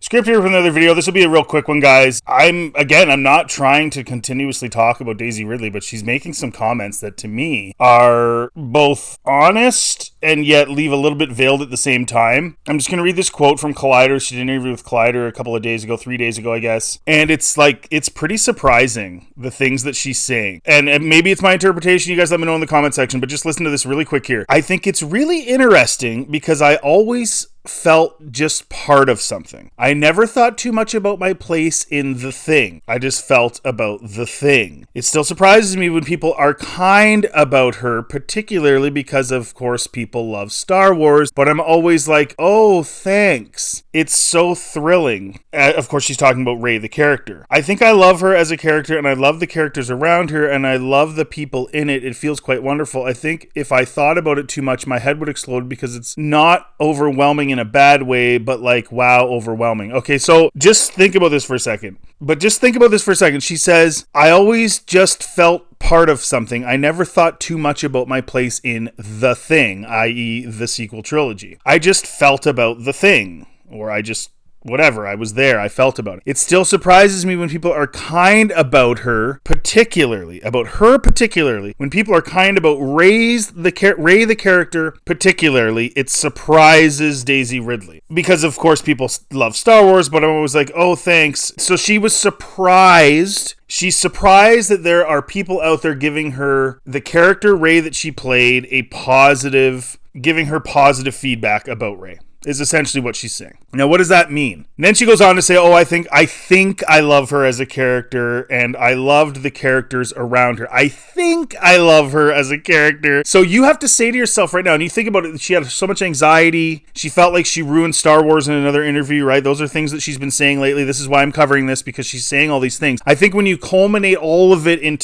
Script here from another video. This will be a real quick one, guys. I'm not trying to continuously talk about Daisy Ridley, but she's making some comments that to me are both honest and yet leave a little bit veiled at the same time. I'm just going to read this quote from Collider. She did an interview with Collider a couple of days ago, 3 days ago, I guess. And it's pretty surprising, the things that she's saying. And maybe it's my interpretation. You guys let me know in the comment section, but just listen to this really quick here. I think it's really interesting because I always felt just part of something. I never thought too much about my place in the thing. I just felt about the thing. It still surprises me when people are kind about her, particularly because, of course, people love Star Wars, but I'm always like, oh, thanks. It's so thrilling. Of course, she's talking about Rey, the character. I think I love her as a character, and I love the characters around her, and I love the people in it. It feels quite wonderful. I think if I thought about it too much, my head would explode because it's not overwhelming in a bad way, but like, wow, overwhelming. Okay, so just think about this for a second. She says, I always just felt part of something. I never thought too much about my place in the thing, i.e. the sequel trilogy. I just felt about the thing, or whatever, I was there, I felt about it. It still surprises me when people are kind about her, particularly. When people are kind about Rey the character, particularly, it surprises Daisy Ridley. Because, of course, people love Star Wars, but I'm always like, oh, thanks. So she was surprised. She's surprised that there are people out there giving her, the character Rey that she played, giving her positive feedback about Rey. Is essentially what she's saying. Now, what does that mean? And then she goes on to say, I think I love her as a character, and I loved the characters around her. I think I love her as a character. So you have to say to yourself right now, and you think about it, she had so much anxiety. She felt like she ruined Star Wars in another interview, right? Those are things that she's been saying lately. This is why I'm covering this, because she's saying all these things. I think when you culminate all of it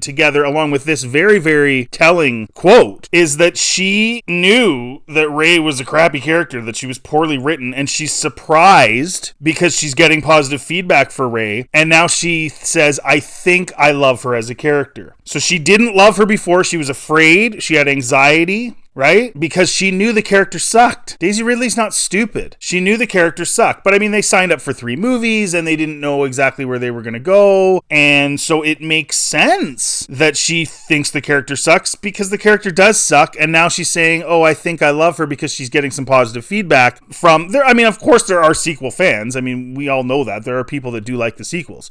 together, along with this very, very telling quote, is that she knew that Rey was a crappy character, that she was poorly written, and she's surprised because she's getting positive feedback for Rey, and now she says, I think I love her as a character. So she didn't love her before. She was afraid. She had anxiety, right? Because she knew the character sucked. Daisy Ridley's not stupid. She knew the character sucked. But I mean, they signed up for 3 movies and they didn't know exactly where they were going to go. And so it makes sense that she thinks the character sucks because the character does suck. And now she's saying, I think I love her because she's getting some positive feedback from there. I mean, of course there are sequel fans. I mean, we all know that. There are people that do like the sequels.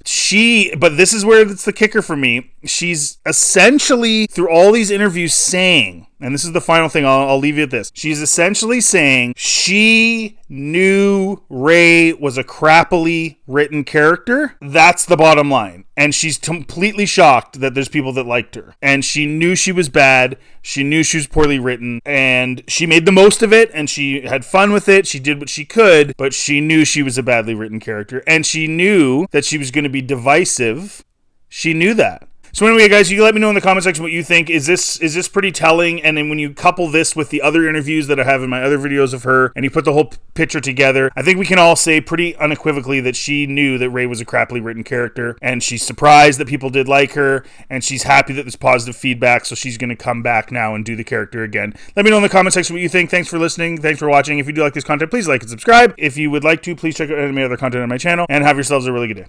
But this is where it's the kicker for me. She's essentially, through all these interviews, saying, and this is the final thing, I'll leave you at this. She's essentially saying she knew Rey was a crappily written character. That's the bottom line. And she's completely shocked that there's people that liked her. And she knew she was bad. She knew she was poorly written. And she made the most of it. And she had fun with it. She did what she could. But she knew she was a badly written character. And she knew that she was going to be divisive. She knew that. So anyway, guys, you can let me know in the comment section what you think. Is this pretty telling? And then when you couple this with the other interviews that I have in my other videos of her, and you put the whole picture together, I think we can all say pretty unequivocally that she knew that Rey was a crappily written character, and she's surprised that people did like her, and she's happy that there's positive feedback, so she's going to come back now and do the character again. Let me know in the comment section what you think. Thanks for listening. Thanks for watching. If you do like this content, please like and subscribe. If you would like to, please check out any other content on my channel, and have yourselves a really good day.